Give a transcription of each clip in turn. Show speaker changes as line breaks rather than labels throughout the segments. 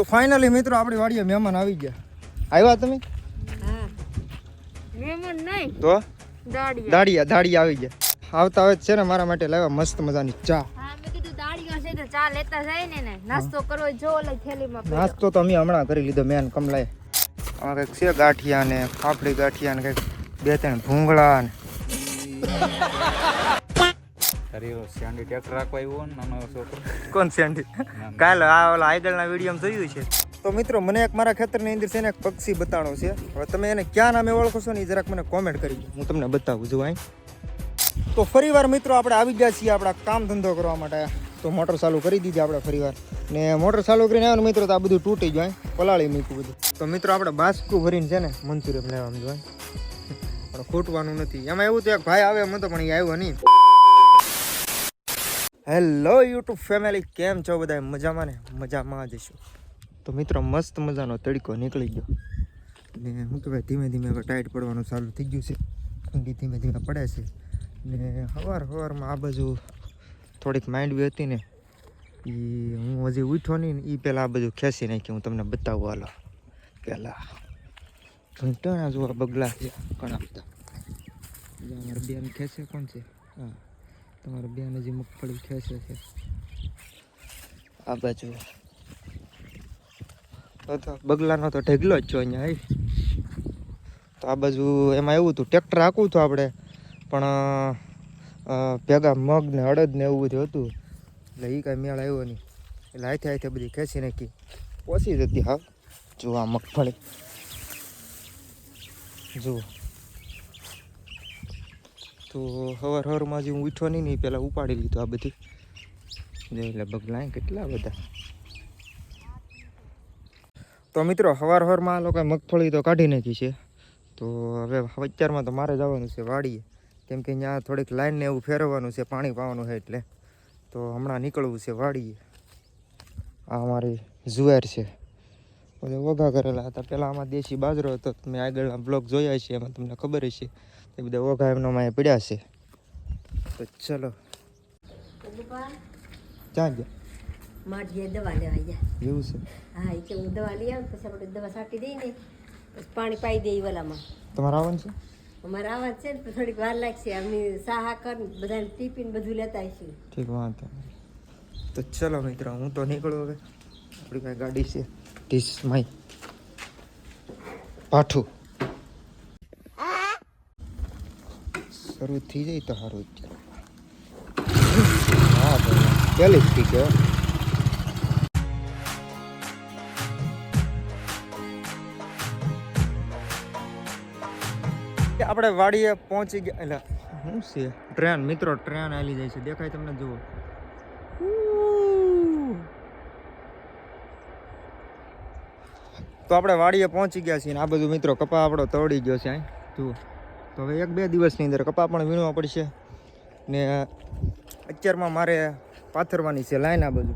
તો ફાઇનલી મિત્રો આપણી વાડીએ મહેમાન આવી ગયા. આવ્યા તમે?
હા મહેમાન નહીં
તો
દાડિયા
દાડિયા આવી ગયા. આવતા હોય છે ને મારા માટે લાવ્યા મસ્ત મજાની ચા.
હા મેં કીધું દાડિયા છે તો ચા લેતા જાય ને નાસ્તો કરવો જો ઓલા થેલીમાં પડ્યો.
નાસ્તો તો અમે હમણાં કરી લીધો મેન કમલાએ. આમાં કંઈક છે ગાંઠિયા ને ફાફડી ગાંઠિયા ને કંઈક 2-3 ભૂંગળા ને
સેન્ડી ટ્રેક્ટર રાખવા આવ્યો ને નાનો છોકરો.
કોણ સેન્ડી? કાલે આ ઓલા આગળના વિડીયોમાં જોયું છે. તો મિત્રો મને એક મારા ખેતરની અંદર છે ને એક પક્ષી બતાડો છે. હવે તમે એને ક્યાં નામે ઓળખો છો ને એ જરાક મને કોમેન્ટ કરી દો, હું તમને બતાવું છું. અહીં તો ફરીવાર મિત્રો આપણે આવી ગયા છીએ આપણા કામ ધંધો કરવા માટે. તો મોટર ચાલુ કરી દીધી આપણે ફરીવાર ને મોટર ચાલુ કરીને આવ્યો મિત્રો તો આ બધું તૂટી જાય, પલાળી મૂક્યું બધું. તો મિત્રો આપણે બાસ્કું ભરીને છે ને મંચુરિયન લેવાનું જોઈએ, પણ ખૂટવાનું નથી. એમાં એવું તો એક ભાઈ આવે એમ હતો પણ એ આવ્યો નહીં. હેલો યુટ્યુબ ફેમિલી, કેમ છો બધા? મજામાં ને? મજામાં જઈશું. તો મિત્રો મસ્ત મજાનો તડકો નીકળી ગયો ને હું તો ભાઈ ધીમે ધીમે ટાઈટ પડવાનું ચાલુ થઈ ગયું છે. ઠંડી ધીમે ધીમે પડે છે ને સવારમાં આ બાજુ થોડીક માંડવી હતી ને એ હું હજી ઉઠ્યો નહીં ને એ પહેલાં આ બધું ખેંચી નાખી. હું તમને બતાવું હાલો. પહેલાં ઘંટાણા જોવા બગલા છે ઘણા બધા. અમારા બેન ખેંચે કોણ છે? હા, તમારા બેન હજી મગફળી ખેંચે છે આ બાજુ. તો બગલાનો તો ઢગલો જ છો અહીંયા. તો આ બાજુ એમાં એવું હતું ટ્રેક્ટર હાંકવું હતું આપણે, પણ ભેગા મગ ને અડદ ને એવું બધું હતું એટલે એ કાંઈ મેળ આવ્યો નહીં. એટલે હાથે હાથે બધી ખેંચી નાખી, ઓછી જતી. હા જુઓ આ મગફળી જુઓ. તો સવારમાં હજી હું ઉઠ્યો નહીં ને પહેલાં ઉપાડી લીધું આ બધી. એટલે બગલા કેટલા બધા. તો મિત્રો સવારમાં આ લોકોએ મગફળી તો કાઢી નાખી છે. તો હવે અત્યારમાં તો મારે જવાનું છે વાડીએ, કેમ કે અહીંયા થોડીક લાઈનને એવું ફેરવવાનું છે, પાણી પાવાનું છે એટલે. તો હમણાં નીકળવું છે વાડીએ. આ અમારી જુવાર છે, બધા વઘા કરેલા હતા. પહેલાં આમાં દેશી બાજરો હતો, તમે આગળના બ્લોગ જોયા છે એમાં તમને ખબર હશે. એ બધા વઘા એમનામાં પડ્યા છે. તો ચલો ક્યાં ગયા?
માટીએ દવા લેવા ગયા.
એવું છે?
હા એ કે હું દવા લઈ આવું પછી આપણે દવા છાંટી દઈએ ને પછી પાણી પાઈ દઈએ વલામાં.
તમારે આવવાનું છે?
અમારે આવા છે ને થોડીક વાર લાગશે. અમે સાહા કર બધાને ટિફિન બધું લેતા આવીશું.
ઠીક, વાંધો નહીં. તો ચલો મિત્રો હું તો નીકળું હવે. આપણી પાસે ગાડી છે ધીસ માઈ પાઠું. શરૂ થઈ જાય તો સારું જ. હા ભાઈ પહેલી જ થઈ ગયો. આપણે વાડીએ પહોંચી ગયા. એટલે શું છે? ટ્રેન મિત્રો, ટ્રેન હાલી જાય છે, દેખાય તમને? જુઓ. તો આપણે વાડીએ પહોંચી ગયા છીએ. આ બધું મિત્રો કપા આપણો તોડી ગયો છે અહીં જુઓ. તો હવે 1-2 દિવસની અંદર કપા પણ વીણવા પડશે ને અત્યારમાં મારે પાથરવાની છે લાઈન આ બાજુ,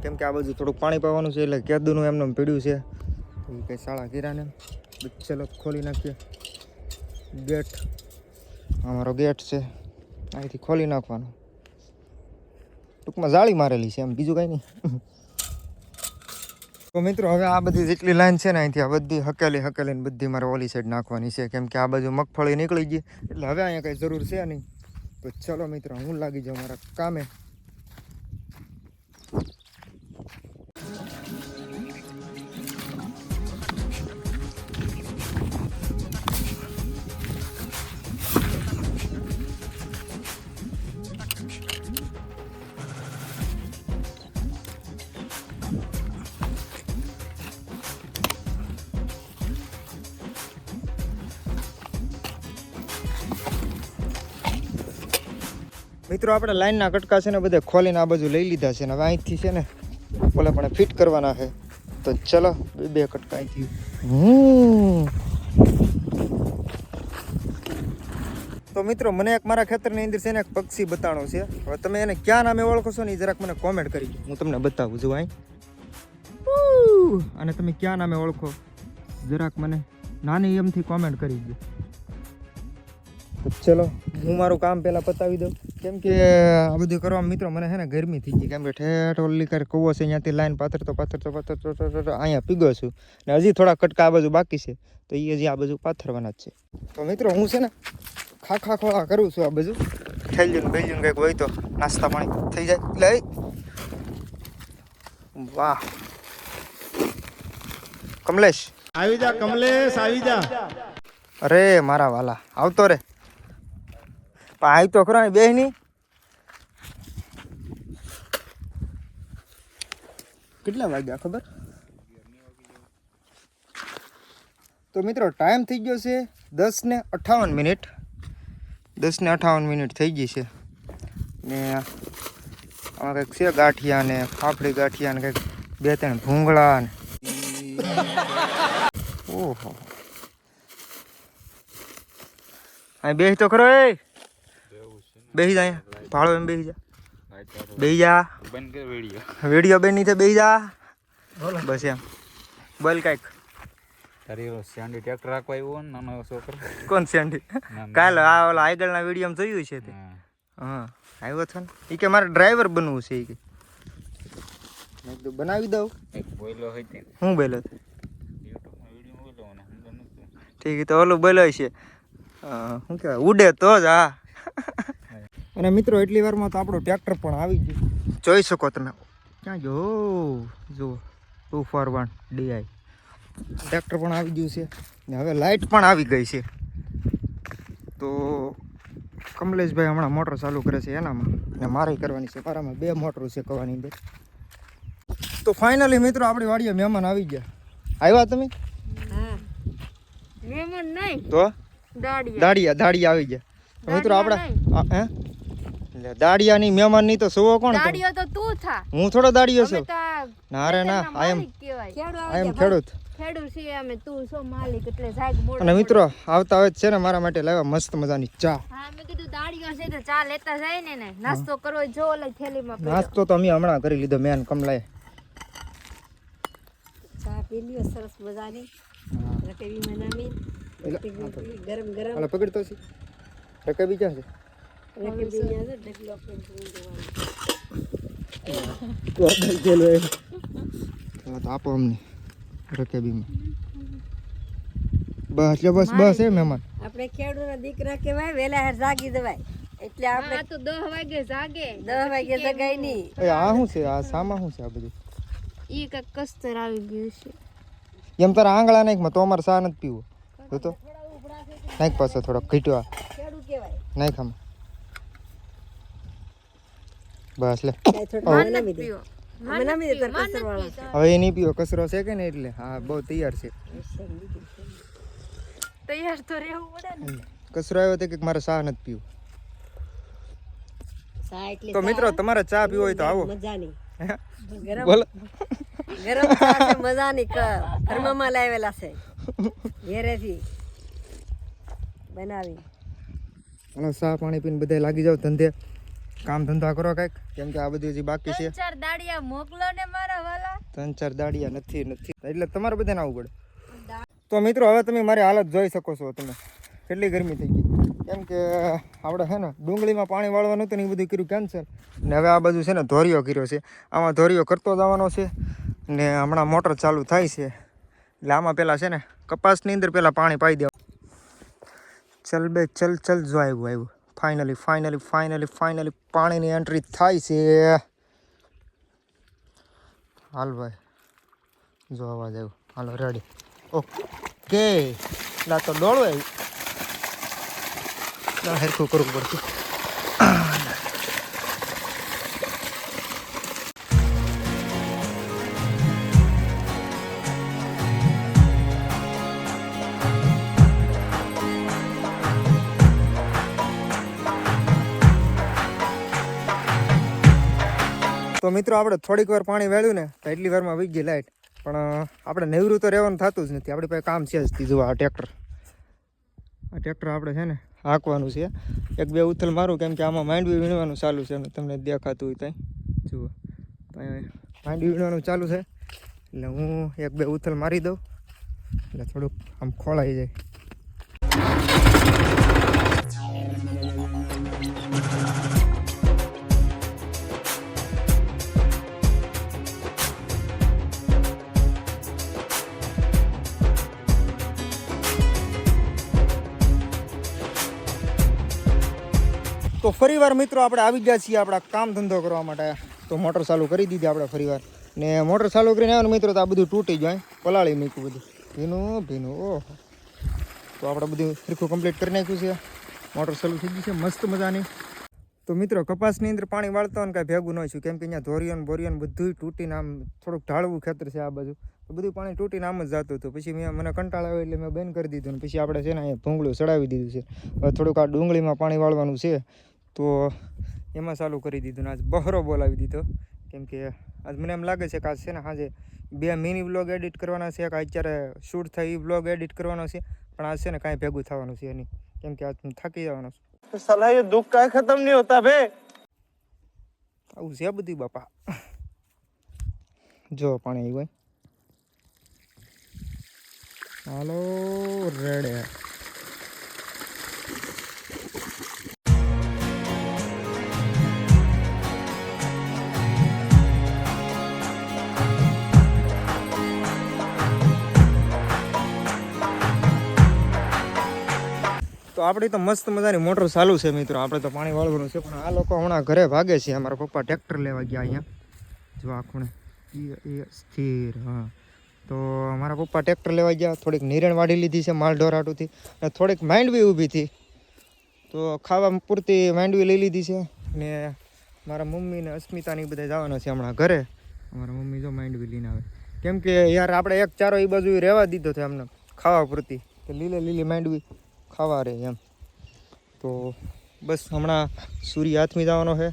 કેમ કે આ બાજુ થોડુંક પાણી પાવાનું છે એટલે કેદુનું એમને પીડ્યું છે. એ કંઈ શાળા કિરાને ચલો ખોલી નાખીએ ગેટ. અમારો ગેટ છે, અહીંથી ખોલી નાખવાનો. ટૂંકમાં જાળી મારેલી છે એમ, બીજું કંઈ નહીં. તો મિત્રો હવે આ બધી જેટલી લાઈન છે ને અહીંથી આ બધી હકેલીને બધી મારે ઓલી સાઈડ નાખવાની છે, કેમ કે આ બાજુ મગફળી નીકળી ગઈ એટલે હવે અહીંયા કંઈ જરૂર છે નહીં. તો ચલો મિત્રો હું લાગી જાઉં મારા કામે. મિત્રો આપણે લાઈનના કટકા છે ને બધે ખોલીને આ બાજુ લઈ લીધા છે ને હવે અહીંથી છે ને ઓલા પણ ફિટ કરવાના છે. તો ચલો 2 કટકા અહીંથી. તો મિત્રો મને એક મારા ખેતરની અંદર છે ને એક પક્ષી બતાડો છે. હવે તમે એને ક્યાં નામે ઓળખો છો ને એ જરાક મને કોમેન્ટ કરી દો, હું તમને બતાવું છું. અહીં અને તમે ક્યાં નામે ઓળખો જરાક મને નાની એમથી કોમેન્ટ કરી દો. તો ચલો હું મારું કામ પહેલાં પતાવી દઉં. કેમ કે આ બધું કરવામાં મિત્રો મને છે ને ગરમી થઈ ગઈ, કેમ કે ઠેઠ ઓલી કર કૂવો છે અહીંયાથી લાઈન પાથરતો અહીંયા પીગો છું ને હજી થોડા કટકા આ બાજુ બાકી છે તો એ હજી આ બાજુ પાથરવાના જ છે. તો મિત્રો હું છે ને ખાખા ખોળા કરું છું આ બાજુ થેલ્યું બેલ્યું કંઈક હોય તો નાસ્તા પાણી થઈ જાય એટલે વાહ કમલેશ
આવી જા કમલેશ આવી જા.
અરે મારા વાલા આવતો રે પણ આવી તો ખરો બે ની કેટલા વાગ્યા ખબર? તો મિત્રો ટાઈમ થઈ ગયો છે 10:58. 10:58 થઈ ગઈ છે ને આમાં કંઈક છે ગાંઠિયા ને ફાફડી ગાંઠિયા ને કંઈક 2-3 ભૂંગળા ને ઓહો અહીં બેસી તો ખરો એ બેસી જા અહીંયા ભાડો એમ બેસી જા
બંધ કર
વિડીયો બેન નીચે બેસી જા બસ એમ બોલ કાંઈક.
તારી સ્ટેન્ડ ટ્રેક્ટર રાખવા આવ્યો ને નાનો છોકરો.
કોણ સેન્ડી? કાલે આ ઓલા આગળના વિડીયોમાં જોયું છે તે. હા આવ્યો છો ને એ કે મારે ડ્રાઈવર બનવું છે એ કે મેં કીધું બનાવી દઉં.
એક બોયલો હોય તે
હું બોલ્યો
યુટ્યુબમાં વિડીયો બોલો ને સમજો નતું.
ઠીક તો ઓલું બોલ્યો છે શું કહેવાય ઉડે તો જ હા. અને મિત્રો એટલી વારમાં તો આપણું ટ્રેક્ટર પણ આવી ગયું જોઈ શકો તમે. ક્યાં જો જુઓ 241 DI ટ્રેક્ટર પણ આવી ગયું છે ને હવે લાઇટ પણ આવી ગઈ છે. તો કમલેશભાઈ હમણાં મોટર ચાલુ કરે છે એનામાં ને મારે કરવાની છે, મારામાં 2 મોટરો છે કવાની અંદર. તો ફાઇનલી મિત્રો આપણી વાડીએ મહેમાન આવી ગયા. આવ્યા તમે?
હા મહેમાન નહીં
તો દાડિયા આવી ગયા. તો મિત્રો આપણા હે એટલે દાડિયાની મહેમાનની તો સુવો કોણ?
દાડિયો તો તું થા.
હું થોડો દાડિયો છું.
તો
ના રે ના આઈ એમ ખેડૂત.
ખેડૂત છે અમે, તું છો માલિક એટલે સાહેબ મોડો.
અને મિત્રો આવતા હોય છે ને મારા માટે લાવ્યા મસ્ત મજાની ચા.
હા મેં કીધું દાડિયો છે તો ચા લેતા જાય ને નાસ્તો કરવો જો ઓલા થેલીમાં પડ્યો.
નાસ્તો તો અમે હમણાં કરી લીધો મેન કમલાએ.
ચા પી લ્યો સરસ મજાની રકેબી મનામી ગરમ ગરમ
હાલો પકડતો છે રકેબી ક્યાં છે?
રકેબી ને ઢગલો
તો આપો અમને રકેબીમાં બસ લે બસ એ મહેમાન
આપણે ખેડૂતના દીકરા કહેવાય વેલા હેર જાગી દેવાય એટલે આપણે
આ તો 10 વાગે જાગે
10 વાગે જગાય નહીં.
એ આ શું છે? આ સામા શું છે આ બધું?
ઈ કઈક કસ્તર આવી ગયું છે.
એમ તારા આંગળા નાખ તો અમારે ચા નથી પીવો તો નાખ પાછો થોડો ઘીટવા
ખેડૂત કહેવાય
નાખ આમ બસ લે
મનામી દે મનામી દે તાર કસર વાળા
હવે એ નહીં પીવો કચરો છે કે ને એટલે હા બહુ તૈયાર છે.
તૈયાર તો રહેવું પડે ને.
કચરો આવ્યો તો કે મારે ચા નથી પીવું.
ચા એટલે
તો મિત્રો તમારે ચા પીવો હોય તો આવો.
મજાની ગરમ
બોલો
ગરમ ચા છે મજાની ઘરમાં લાવેલા છે ઘેરેથી બનાવી.
હાલો ચા પાણી પીને બધા લાગી જાવ ધંધે, કામ ધંધા કરો કાંઈક, કેમ કે આ બધું હજી બાકી છે.
4 દાડિયા મોકલો ને મારા વાલા.
3-4 દાડિયા નથી એટલે તમારે બધાને આવવું પડે. તો મિત્રો હવે તમે મારી હાલત જોઈ શકો છો તમે કેટલી ગરમી થઈ ગઈ, કેમ કે આપણે છે ને ડુંગળીમાં પાણી વાળવાનું હતું ને એ બધું કર્યું કેન્સલ ને હવે આ બાજુ છે ને ધોરિયો કર્યો છે. આમાં ધોરિયો કરતો જવાનો છે ને હમણાં મોટર ચાલુ થાય છે એટલે આમાં પહેલાં છે ને કપાસની અંદર પહેલાં પાણી પાઈ દેવું. ચલ બે ચલ જો આવ્યું ફાઇનલી પાણીની એન્ટ્રી થાય છે. હાલ ભાઈ જો અવાજ આવ્યો. હાલો રેડી ઓકે ના તો દોડો હરખું કરવું પડશે. તો મિત્રો આપણે થોડીક વાર પાણી વેળ્યું ને તો એટલી વારમાં વીજ ગઈ લાઈટ, પણ આપણે નેવરું તો રહેવાનું થતું જ નથી. આપણી પાસે કામ છે જ ત્રીજું આ ટ્રેક્ટર આપણે છે ને હાંકવાનું છે. 1-2 ઉથલ મારું, કેમ કે આમાં માંડવી વીણવાનું ચાલુ છે અને તમને દેખાતું હોય ત્યાં જુઓ માંડવી વીણવાનું ચાલુ છે એટલે હું 1-2 ઉથલ મારી દઉં એટલે થોડુંક આમ ખોળાઈ જાય. ફરીવાર મિત્રો આપણે આવી ગયા છીએ આપણા કામ ધંધો કરવા માટે. તો મોટર ચાલુ કરી દીધી આપણે ફરીવાર. ને મોટર ચાલુ કરીને આવ્યા મિત્રો તો આ બધું તૂટી જાય, પલાળી મૂક્યું બધું ભીનું ભીનું. ઓહો, તો આપણે બધું સરખું કમ્પ્લીટ કરી નાખ્યું છે. મોટર ચાલુ થઈ ગઈ છે મસ્ત મજાની. તો મિત્રો કપાસની અંદર પાણી વાળતા હોય ને કાંઈ ભેગું ન છું, કેમ કે અહીંયા ધોરિયન બોરિયન બધું તૂટીને આમ થોડુંક ઢાળવું ખેતર છે આ બાજુ, તો બધું પાણી તૂટીને આમ જ જતું હતું. પછી મને કંટાળ આવ્યો એટલે મેં બંધ કરી દીધું. ને પછી આપણે છે ને અહીંયા ભૂંગળું ચડાવી દીધું છે. હવે થોડુંક આ ડુંગળીમાં પાણી વાળવાનું છે તો એમાં ચાલુ કરી દીધું. ને આજ બહરો બોલાવી દીધો, કેમ કે આજ મને એમ લાગે છે કે આજ છે ને આજે 2 મિની બ્લોગ એડિટ કરવાના છે, કે અત્યારે શૂટ થાય એ બ્લોગ એડિટ કરવાનો છે. પણ આજ છે ને કાંઈ ભેગું થવાનું છે નહીં, કેમ કે આજ હું થાકી જવાનો છું.
साला ये दुख का खत्म नहीं होता बे.
આવું છે બધું બાપા. જો પાણી આવ્યું હોય. હાલો રેડે. તો આપણી તો મસ્ત મજાની મોટર ચાલુ છે મિત્રો. આપણે તો પાણી વાળવાનું છે, પણ આ લોકો હમણાં ઘરે ભાગે છે. અમારા પપ્પા ટ્રેક્ટર લેવા ગયા અહીંયા, જો આ ખૂણે એ સ્થિર. હા, તો મારા પપ્પા ટ્રેક્ટર લેવા ગયા. થોડીક નિરણ વાઢી લીધી છે માલઢોર હાટુથી, અને થોડીક માંડવી ઊભી હતી તો ખાવા પૂરતી માંડવી લઈ લીધી છે. ને મારા મમ્મી ને અસ્મિતા ને બધા જવાના છે હમણાં ઘરે. અમારા મમ્મી જો માંડવી લઈને આવે, કેમ કે યાર આપણે એક ચારો એ બાજુ રહેવા દીધો છે એમને ખાવા પૂરતી, કે લીલી માંડવી ખાવા રહે એમ. તો બસ હમણાં સૂર્ય હાથમી જવાનો છે.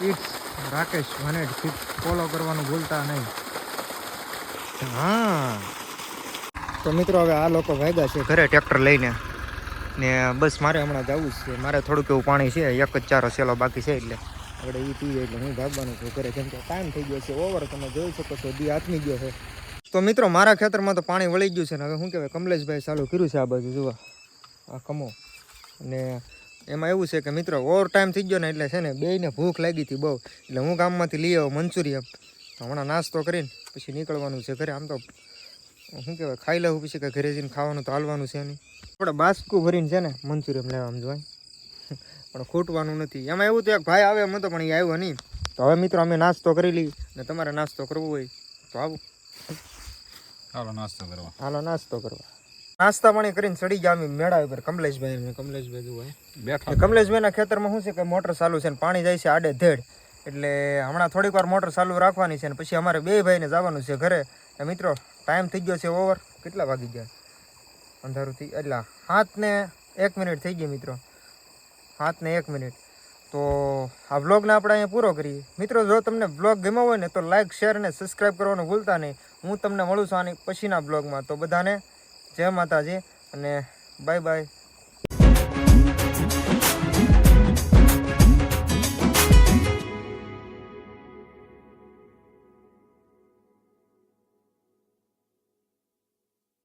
ઇટ્સ રાકેશ વનેટ, ફોલો કરવાનું ભૂલતા નહીં. હા, તો મિત્રો હવે આ લોકો ભાગ્યા છે ઘરે ટ્રેક્ટર લઈને. ને બસ મારે હમણાં જવું જ છે. મારે થોડુંક એવું પાણી છે, એક જ ચારો સેલો બાકી છે, એટલે આપણે એ પીએ એટલે હું ભાગવાનું છું ઘરે, કેમ કે ટાઈમ થઈ ગયો છે ઓવર. તમે જોઈ શકો છો દી હાથમી ગયો છે. તો મિત્રો મારા ખેતરમાં તો પાણી વળી ગયું છે ને હવે શું કહેવાય, કમલેશભાઈ ચાલુ કર્યું છે આ બાજુ જોવા આ કમો. અને એમાં એવું છે કે મિત્રો ઓવર ટાઈમ થઈ ગયો ને એટલે છે ને બેયને ભૂખ લાગી હતી બહુ, એટલે હું ગામમાંથી લઈ આવ્યો મંચુરિયન. તો હમણાં નાસ્તો કરીને પછી નીકળવાનું છે ઘરે. આમ તો શું કહેવાય ખાઈ લઉં પછી કે ઘરે જઈને ખાવાનું તો હાલવાનું છે નહીં. આપણે બાસ્કું ભરીને છે ને મંચુરિયન લેવા આમ જોવાય, પણ ખૂટવાનું નથી. એમાં એવું તો એક ભાઈ આવે એમ હતો પણ એ આવ્યો નહીં. તો હવે મિત્રો અમે નાસ્તો કરી લઈ, ને તમારે નાસ્તો કરવો હોય તો આવું.
હાલો નાસ્તો કરવા.
હાલો નાસ્તો કરવા. નાસ્તા પાણી કરીને ચડી ગયા અમે મેળા ઉપર કમલેશભાઈ. કમલેશભાઈ જોવાય
બેઠા.
કમલેશભાઈના ખેતરમાં શું છે કે મોટર ચાલુ છે ને પાણી જાય છે આડે ધેડ, એટલે હમણાં થોડીક વાર મોટર ચાલુ રાખવાની છે. ને પછી અમારે બે ભાઈને જવાનું છે ઘરે. મિત્રો ટાઈમ થઈ ગયો છે ઓવર. કેટલા વાગી ગયા? અંધારું થઈ એટલે 7:01 થઈ ગઈ મિત્રો, 7:01. તો આ વ્લોગને આપણે અહીંયા પૂરો કરીએ મિત્રો. જો તમને વ્લોગ ગમ્યો હોય ને તો લાઇક શેર અને સબસ્ક્રાઈબ કરવાનું ભૂલતા નહીં. હું તમને મળું છું આની પછીના વ્લોગમાં. તો બધાને જય માતાજી અને બાય બાય.